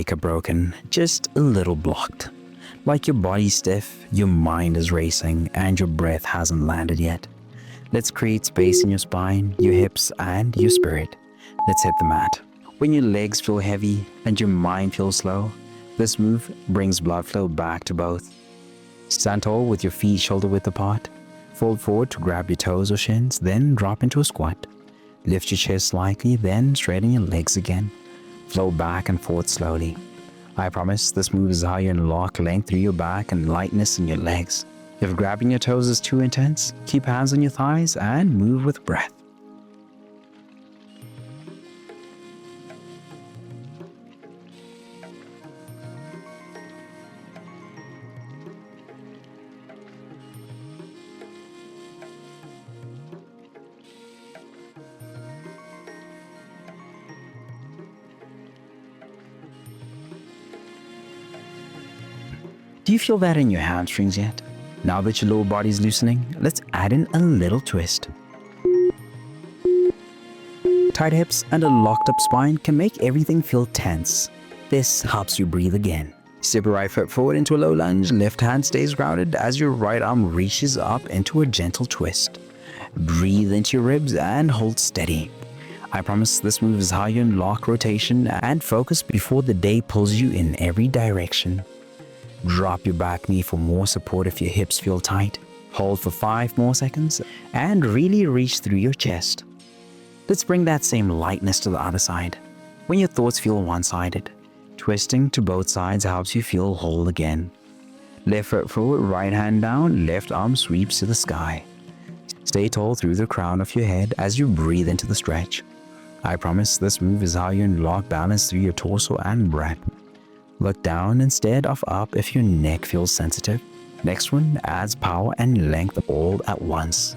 quicker broken, just a little blocked. Like your body's stiff, your mind is racing, and your breath hasn't landed yet. Let's create space in your spine, your hips, and your spirit. Let's hit the mat. When your legs feel heavy and your mind feels slow, this move brings blood flow back to both. Stand tall with your feet shoulder width apart. Fold forward to grab your toes or shins, then drop into a squat. Lift your chest slightly, then straighten your legs again. Flow back and forth slowly. I promise this move is how you unlock length through your back and lightness in your legs. If grabbing your toes is too intense, keep hands on your thighs and move with breath. Do you feel that in your hamstrings yet? Now that your lower body's loosening, let's add in a little twist. Tight hips and a locked up spine can make everything feel tense. This helps you breathe again. Step your right foot forward into a low lunge, left hand stays grounded as your right arm reaches up into a gentle twist. Breathe into your ribs and hold steady. I promise this move is how you unlock rotation and focus before the day pulls you in every direction. Drop your back knee for more support if your hips feel tight. Hold for 5 more seconds and really reach through your chest. Let's bring that same lightness to the other side. When your thoughts feel one-sided, twisting to both sides helps you feel whole again. Left foot forward, right hand down, left arm sweeps to the sky. Stay tall through the crown of your head as you breathe into the stretch. I promise this move is how you unlock balance through your torso and breath. Look down instead of up if your neck feels sensitive. Next one adds power and length all at once.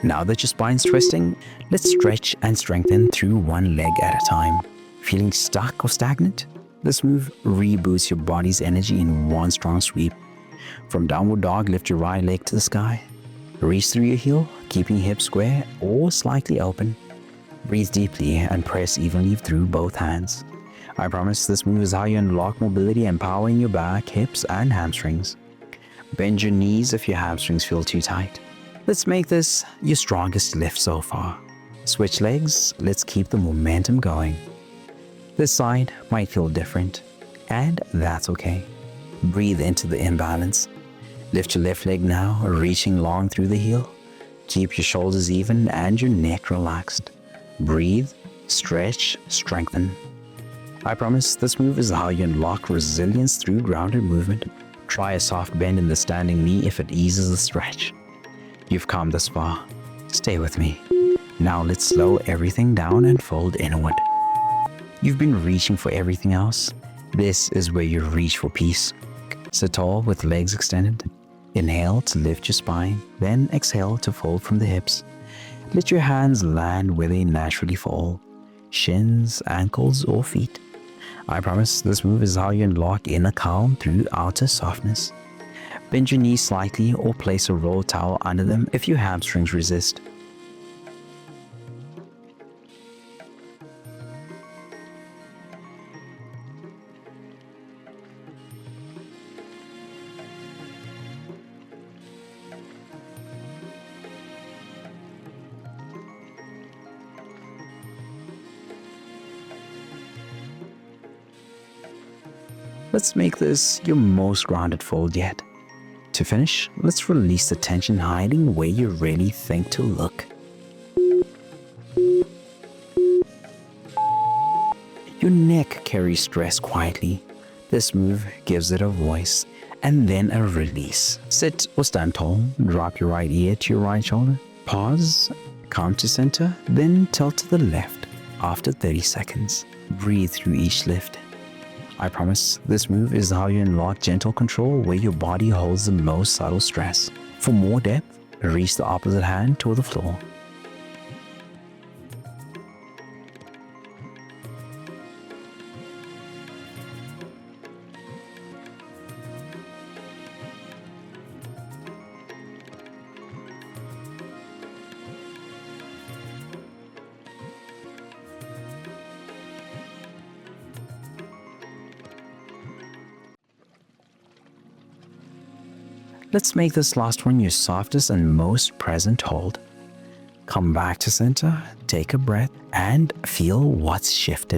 Now that your spine's twisting, let's stretch and strengthen through one leg at a time. Feeling stuck or stagnant? This move reboosts your body's energy in one strong sweep. From downward dog, lift your right leg to the sky. Reach through your heel, keeping hips square or slightly open. Breathe deeply and press evenly through both hands. I promise this move is how you unlock mobility and power in your back, hips, and hamstrings. Bend your knees if your hamstrings feel too tight. Let's make this your strongest lift so far. Switch legs, let's keep the momentum going. This side might feel different, and that's okay. Breathe into the imbalance. Lift your left leg now, reaching long through the heel. Keep your shoulders even and your neck relaxed. Breathe, stretch, strengthen. I promise this move is how you unlock resilience through grounded movement. Try a soft bend in the standing knee if it eases the stretch. You've come this far. Stay with me. Now let's slow everything down and fold inward. You've been reaching for everything else. This is where you reach for peace. Sit tall with legs extended. Inhale to lift your spine, then exhale to fold from the hips. Let your hands land where they naturally fall. Shins, ankles, or feet. I promise this move is how you unlock inner calm through outer softness. Bend your knees slightly or place a rolled towel under them if your hamstrings resist. Let's make this your most grounded fold yet. To finish, let's release the tension hiding where you really think to look. Your neck carries stress quietly. This move gives it a voice and then a release. Sit or stand tall, drop your right ear to your right shoulder. Pause, come to center, then tilt to the left. After 30 seconds, breathe through each lift. I promise this move is how you unlock gentle control where your body holds the most subtle stress. For more depth, reach the opposite hand toward the floor. Let's make this last one your softest and most present hold. Come back to center, take a breath, and feel what's shifted.